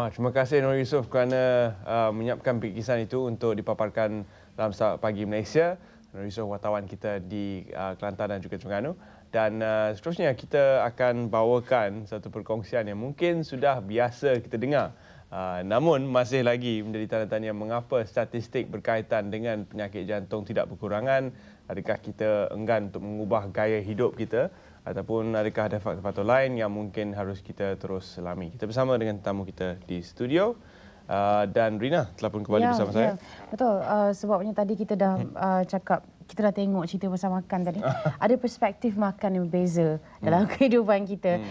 Terima kasih Nur Yusof kerana menyiapkan bingkisan itu untuk dipaparkan dalam Start Pagi Malaysia. Nur Yusof, wartawan kita di Kelantan dan juga Terengganu. Dan seterusnya kita akan bawakan satu perkongsian yang mungkin sudah biasa kita dengar. Namun masih lagi menjadi tanda tanya mengapa statistik berkaitan dengan penyakit jantung tidak berkurangan. Adakah kita enggan untuk mengubah gaya hidup kita? Ataupun adakah ada faktor-faktor lain yang mungkin harus kita terus selami. Kita bersama dengan tetamu kita di studio dan Rina telah pun kembali bersama saya. Betul, sebabnya tadi kita dah cakap, kita dah tengok cerita pasal makan tadi. Ada perspektif makan yang berbeza dalam kehidupan kita.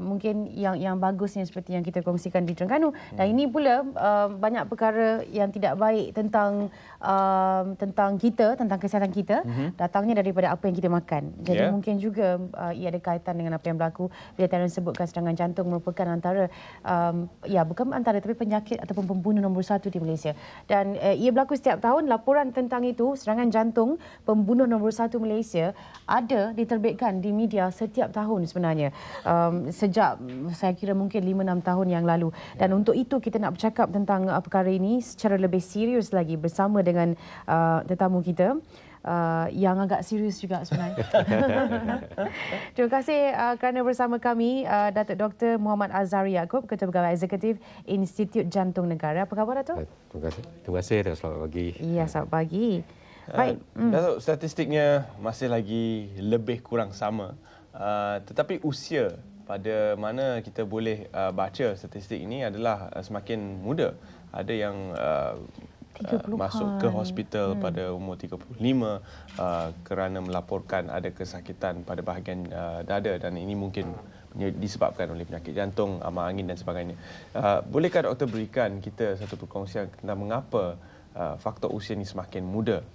Mungkin yang bagusnya seperti yang kita kongsikan di Terengganu. Dan ini pula banyak perkara yang tidak baik tentang kita, tentang kesihatan kita, datangnya daripada apa yang kita makan. Jadi mungkin juga ia ada kaitan dengan apa yang berlaku. Bila Terence sebutkan serangan jantung merupakan antara, bukan antara tapi penyakit ataupun pembunuh nombor 1 di Malaysia. Dan ia berlaku setiap tahun. Laporan tentang itu, serangan jantung pembunuh nombor 1 Malaysia, ada diterbitkan di media setiap tahun sebenarnya. Sejak saya kira mungkin 5-6 tahun yang lalu. Dan untuk itu kita nak bercakap tentang perkara ini secara lebih serius lagi bersama dengan tetamu kita. Yang agak serius juga sebenarnya. Terima kasih kerana bersama kami Datuk Dr. Muhammad Azhari Yaakob, Ketua Pegawai Eksekutif Institut Jantung Negara. Apa khabar Datuk? Terima kasih dan selamat pagi. Ya, selamat pagi. Baik. Datuk, statistiknya masih lagi lebih kurang sama. Tetapi usia pada mana kita boleh baca statistik ini adalah semakin muda. Ada yang masuk ke hospital pada umur 35 kerana melaporkan ada kesakitan pada bahagian dada, dan ini mungkin disebabkan oleh penyakit jantung, amal angin dan sebagainya. Bolehkah doktor berikan kita satu perkongsian tentang mengapa faktor usia ini semakin muda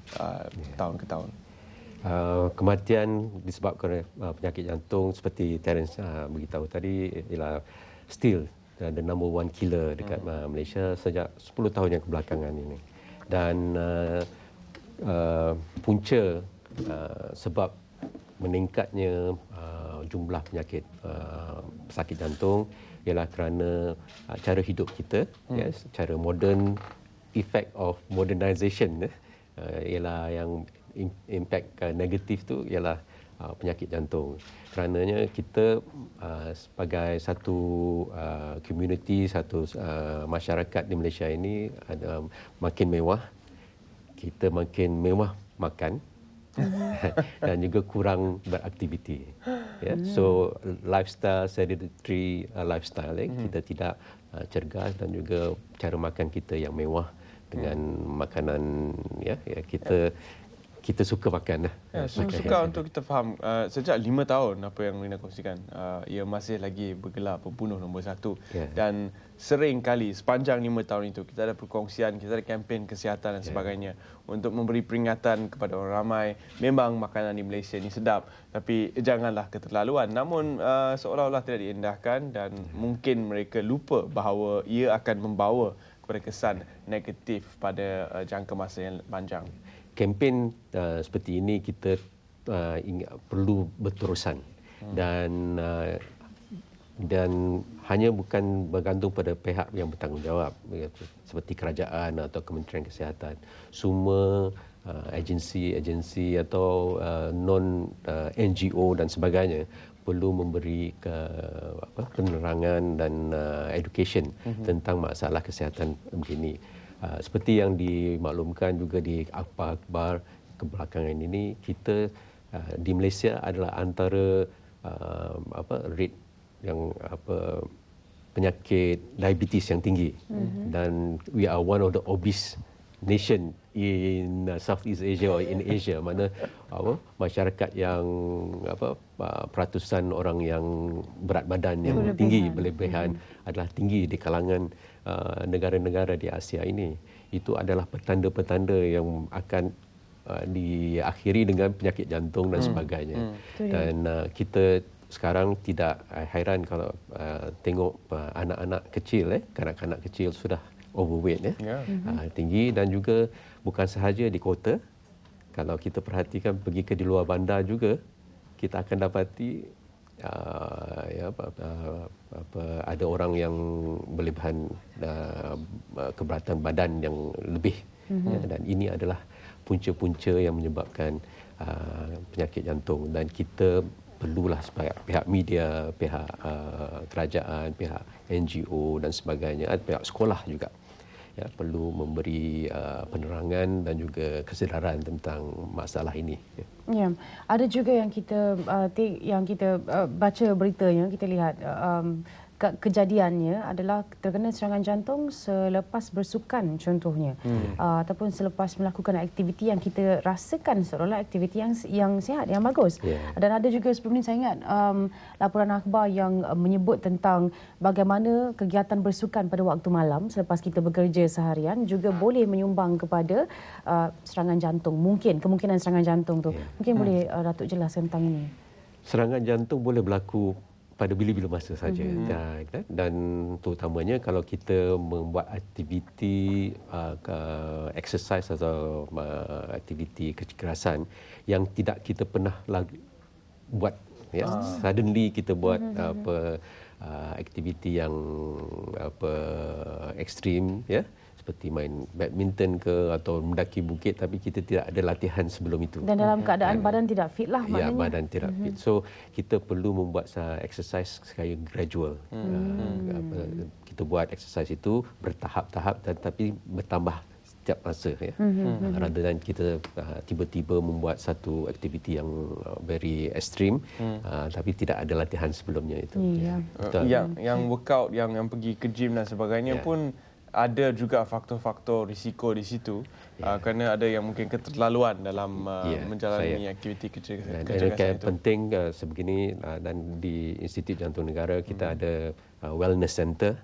tahun ke tahun? Kematian disebabkan oleh penyakit jantung seperti Terence beritahu tadi ialah still the number one killer dekat Malaysia sejak 10 tahun yang kebelakangan ini. Dan punca sebab meningkatnya jumlah penyakit sakit jantung ialah kerana cara hidup kita, cara modern, effect of modernization ialah yang impact negatif tu ialah penyakit jantung. Kerananya kita sebagai satu community, satu masyarakat di Malaysia ini ada makin mewah, kita makin mewah makan dan juga kurang beraktiviti. So lifestyle, sedentary lifestyle, kita tidak cergas, dan juga cara makan kita yang mewah dengan makanan kita suka makan. Suka untuk kita faham, sejak 5 tahun apa yang Rina kongsikan, ia masih lagi bergelar pembunuh nombor 1. Dan sering kali sepanjang 5 tahun itu kita ada perkongsian, kita ada kempen kesihatan dan sebagainya untuk memberi peringatan kepada orang ramai. Memang makanan di Malaysia ini sedap, tapi janganlah keterlaluan. Namun seolah-olah tidak diindahkan, dan mungkin mereka lupa bahawa ia akan membawa kepada kesan negatif pada jangka masa yang panjang. Kempen seperti ini kita perlu berterusan, dan hanya bukan bergantung pada pihak yang bertanggungjawab seperti kerajaan atau Kementerian Kesihatan. Semua agensi atau non NGO dan sebagainya perlu memberi penerangan dan education tentang masalah kesihatan begini. Seperti yang dimaklumkan juga di akhbar-akhbar kebelakangan ini, kita di Malaysia adalah antara rate yang penyakit diabetes yang tinggi, dan we are one of the obese nation in Southeast Asia or in Asia, mana masyarakat yang peratusan orang yang berat badan yang tinggi berlebihan adalah tinggi di kalangan negara-negara di Asia ini. Itu adalah petanda-petanda yang akan diakhiri dengan penyakit jantung dan sebagainya. Dan kita sekarang tidak hairan kalau tengok anak-anak kecil, kanak-kanak kecil sudah overweight, tinggi, dan juga bukan sahaja di kota. Kalau kita perhatikan pergi ke di luar bandar juga, kita akan dapati ada orang yang berlebihan keberatan badan yang lebih, dan ini adalah punca-punca yang menyebabkan penyakit jantung, dan kita perlulah supaya pihak media, pihak kerajaan, pihak NGO dan sebagainya, pihak sekolah juga perlu memberi penerangan dan juga kesedaran tentang masalah ini. Ya, ada juga yang kita baca beritanya, kita lihat kejadiannya adalah terkena serangan jantung selepas bersukan contohnya, ataupun selepas melakukan aktiviti yang kita rasakan seolah-olah aktiviti yang sihat, yang bagus. Dan ada juga sebelum ini saya ingat laporan akhbar yang menyebut tentang bagaimana kegiatan bersukan pada waktu malam selepas kita bekerja seharian juga boleh menyumbang kepada serangan jantung. Kemungkinan serangan jantung tu. Mungkin boleh Datuk jelaskan tentang ini. Serangan jantung boleh berlaku pada bila-bila masa saja, dan terutamanya kalau kita membuat aktiviti exercise atau aktiviti kekerasan yang tidak kita pernah buat, suddenly kita buat aktiviti yang ekstrim, seperti main badminton atau mendaki bukit, tapi kita tidak ada latihan sebelum itu. Dan dalam keadaan badan tidak fit lah maknanya. Ya, badan tidak fit. So, kita perlu membuat exercise secara gradual. Kita buat exercise itu bertahap-tahap tetapi bertambah setiap masa. Rather than kita tiba-tiba membuat satu aktiviti yang very extreme, tapi tidak ada latihan sebelumnya itu. Yang workout, yang pergi ke gym dan sebagainya pun ada juga faktor-faktor risiko di situ, kerana ada yang mungkin keterlaluan dalam menjalani aktiviti kecerasan itu. Penting sebegini, dan di Institut Jantung Negara kita ada wellness center.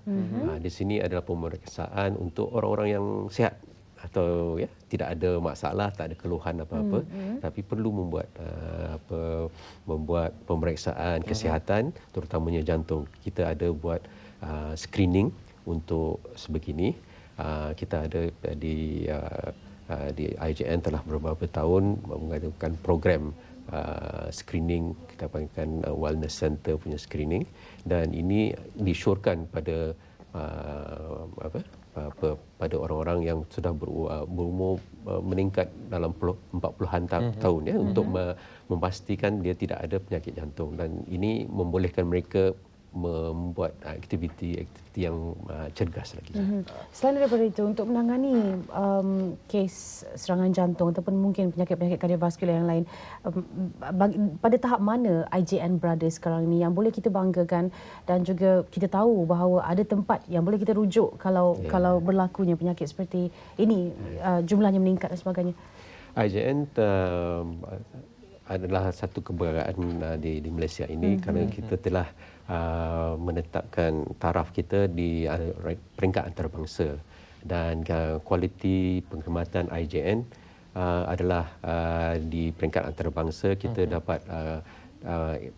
Di sini adalah pemeriksaan untuk orang-orang yang sihat atau tidak ada masalah, tak ada keluhan apa-apa, tapi perlu membuat pemeriksaan kesihatan, terutamanya jantung. Kita ada buat screening untuk sebegini. Kita ada di IJN telah beberapa tahun mengadakan program screening, kita panggilkan wellness center punya screening, dan ini disyorkan pada pada orang-orang yang sudah berumur meningkat dalam 40-an tahun, untuk memastikan dia tidak ada penyakit jantung, dan ini membolehkan mereka membuat aktiviti yang cergas lagi. Selain daripada itu, untuk menangani kes serangan jantung ataupun mungkin penyakit-penyakit kardiovaskular yang lain, pada tahap mana IJN berada sekarang ini yang boleh kita banggakan, dan juga kita tahu bahawa ada tempat yang boleh kita rujuk kalau berlakunya penyakit seperti ini, jumlahnya meningkat dan sebagainya? IJN adalah satu kebanggaan di Malaysia ini, kerana kita telah menetapkan taraf kita di peringkat antarabangsa, dan kualiti penghormatan IJN adalah di peringkat antarabangsa. Kita dapat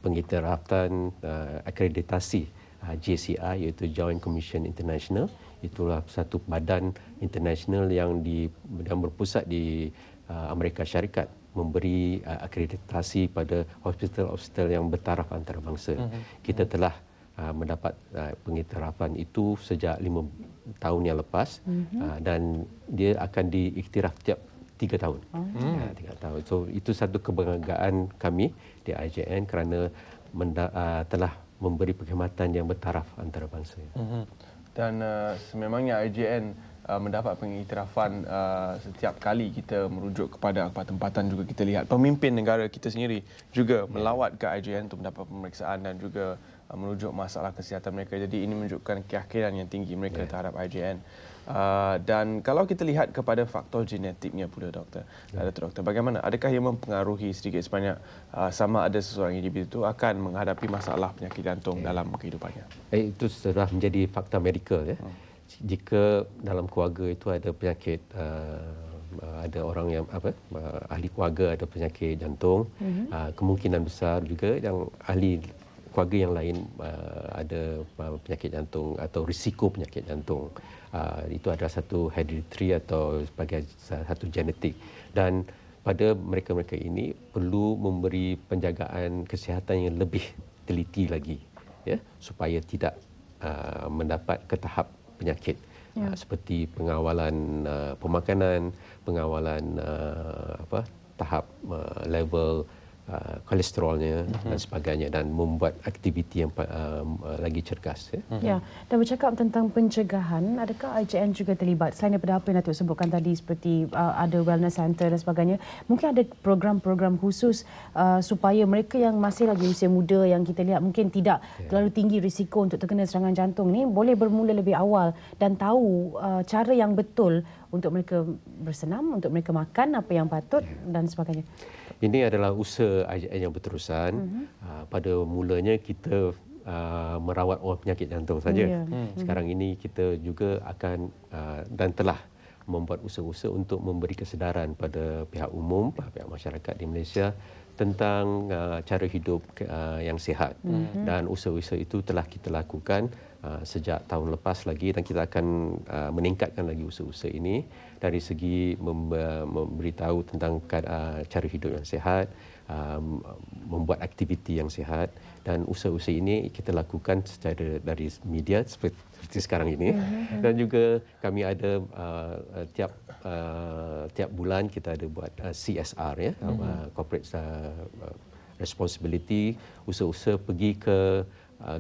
pengiktirafan akreditasi JCI, iaitu Joint Commission International. Itulah satu badan internasional yang berpusat di Amerika Syarikat, memberi akreditasi pada hospital-hospital yang bertaraf antarabangsa. Kita telah mendapat pengiktirafan itu sejak 5 tahun yang lepas, dan dia akan diiktiraf tiap 3 tahun. 3 tahun. So, itu satu kebanggaan kami di IJN kerana telah memberi perkhidmatan yang bertaraf antarabangsa. Dan sememangnya IJN mendapat pengiktirafan setiap kali kita merujuk kepada tempatan, juga kita lihat pemimpin negara kita sendiri juga melawat ke IJN untuk mendapat pemeriksaan dan juga merujuk masalah kesihatan mereka. Jadi ini menunjukkan keyakinan yang tinggi mereka terhadap IJN. Dan kalau kita lihat kepada faktor genetiknya pula, Doktor, bagaimana? Adakah ia mempengaruhi sedikit sebanyak sama ada seseorang individu itu akan menghadapi masalah penyakit jantung dalam kehidupannya? Itu sudah menjadi fakta medikal. Jika dalam keluarga itu ada penyakit, ada orang yang ahli keluarga ada penyakit jantung, kemungkinan besar juga yang ahli keluarga yang lain ada penyakit jantung atau risiko penyakit jantung. Itu adalah satu hereditary atau sebagai satu genetik, dan pada mereka-mereka ini perlu memberi penjagaan kesihatan yang lebih teliti lagi, ya, supaya tidak mendapat ke tahap penyakit. Seperti pengawalan pemakanan, pengawalan tahap level kolesterolnya dan sebagainya, dan membuat aktiviti yang lagi cergas. Ya, dan bercakap tentang pencegahan, adakah IJN juga terlibat selain daripada apa yang Datuk sebutkan tadi seperti ada wellness center dan sebagainya? Mungkin ada program-program khusus supaya mereka yang masih lagi usia muda, yang kita lihat mungkin tidak terlalu tinggi risiko untuk terkena serangan jantung ni, boleh bermula lebih awal dan tahu cara yang betul untuk mereka bersenam, untuk mereka makan apa yang patut dan sebagainya. Ini adalah usaha IJN yang berterusan. Pada mulanya kita merawat orang penyakit jantung saja. Sekarang ini kita juga akan dan telah membuat usaha-usaha untuk memberi kesedaran pada pihak umum, pihak masyarakat di Malaysia tentang cara hidup yang sihat. Dan usaha-usaha itu telah kita lakukan sejak tahun lepas lagi, dan kita akan meningkatkan lagi usaha-usaha ini dari segi memberitahu tentang cara hidup yang sihat, membuat aktiviti yang sihat, dan usaha-usaha ini kita lakukan secara dari media seperti sekarang ini. Dan juga kami ada tiap bulan kita ada buat CSR, ya, corporate responsibility, usaha-usaha pergi ke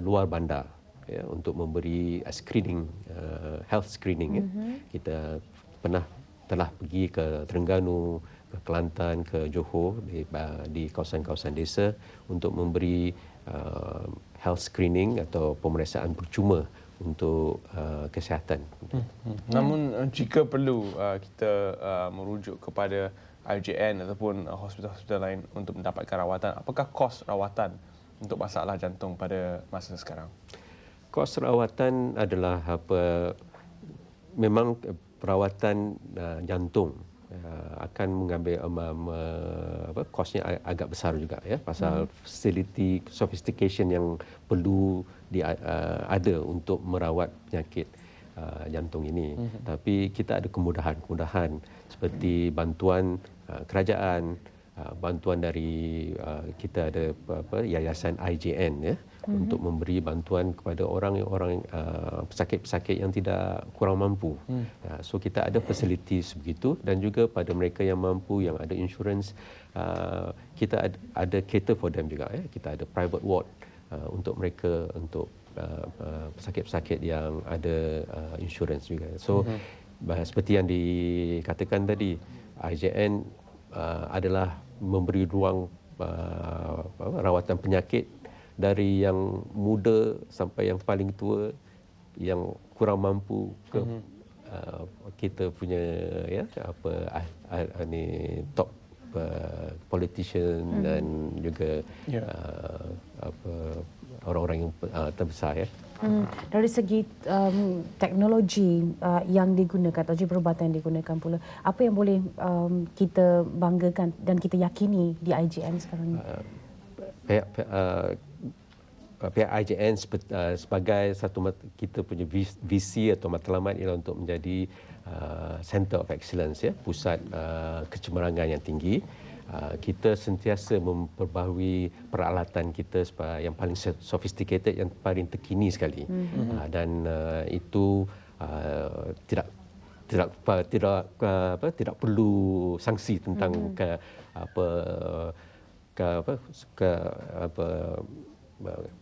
luar bandar, ya, untuk memberi screening, health screening. Ya. Kita telah pergi ke Terengganu, ke Kelantan, ke Johor, di kawasan-kawasan desa untuk memberi health screening atau pemeriksaan percuma untuk kesihatan. Namun jika perlu kita merujuk kepada IJN ataupun hospital-hospital lain untuk mendapatkan rawatan, apakah kos rawatan untuk masalah jantung pada masa sekarang? Kos rawatan adalah memang perawatan jantung akan mengambil kosnya agak besar juga, ya, pasal facility sophistication yang perlu ada untuk merawat penyakit jantung ini. Tapi kita ada kemudahan seperti bantuan kerajaan, bantuan dari kita ada yayasan IJN, ya, untuk memberi bantuan kepada orang-orang pesakit-pesakit yang tidak kurang mampu. So kita ada facilities begitu, dan juga pada mereka yang mampu, yang ada insurans, kita ada cater for them juga, ya. Kita ada private ward untuk mereka, untuk pesakit-pesakit yang ada insurans juga. So seperti yang dikatakan tadi, IJN adalah memberi ruang rawatan penyakit dari yang muda sampai yang paling tua, yang kurang mampu ke kita punya, ya, top politician dan juga orang-orang yang terbesar, ya. Dari segi teknologi yang digunakan, teknologi perubatan yang digunakan pula, apa yang boleh kita banggakan dan kita yakini di IJN sekarang ini? Pihak IJN sebagai satu kita punya visi atau matlamat ialah untuk menjadi Center of Excellence, ya, pusat kecemerlangan yang tinggi. Kita sentiasa memperbaharui peralatan kita yang paling sophisticated, yang paling terkini sekali, dan itu tidak perlu sanksi tentang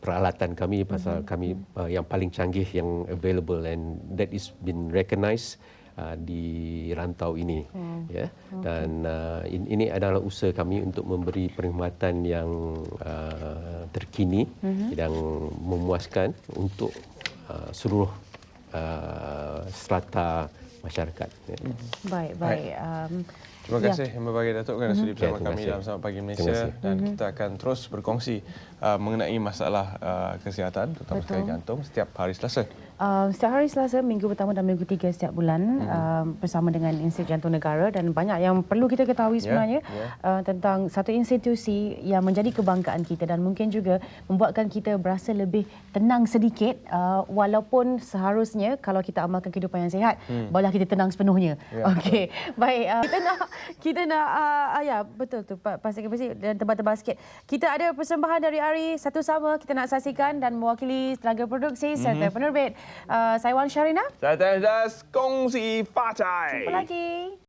peralatan kami, pasal kami yang paling canggih yang available, and that is been recognized di rantau ini, ya. Dan ini adalah usaha kami untuk memberi perkhidmatan yang terkini, yang memuaskan untuk seluruh strata masyarakat. Ya. Baik. Terima kasih Yang Berbahagia Datuk kerana sudi bersama kami dalam Selamat Pagi Malaysia, dan kita akan terus berkongsi mengenai masalah kesihatan, terutama sekali jantung, setiap hari Selasa. Setiap hari Selasa, minggu pertama dan minggu 3 setiap bulan, bersama dengan Institut Jantung Negara, dan banyak yang perlu kita ketahui sebenarnya tentang satu institusi yang menjadi kebanggaan kita dan mungkin juga membuatkan kita berasa lebih tenang sedikit, walaupun seharusnya kalau kita amalkan kehidupan yang sihat, barulah kita tenang sepenuhnya. Okey, baik. Kita nak Kita nak, ya betul tu, pastikan bersih dan tebal-tebal sikit. Kita ada persembahan dari Ari, satu sama kita nak saksikan dan mewakili tenaga produksi serta penerbit. Saya Wan Syarina. Saya Tandas, kongsi facai. Jumpa lagi.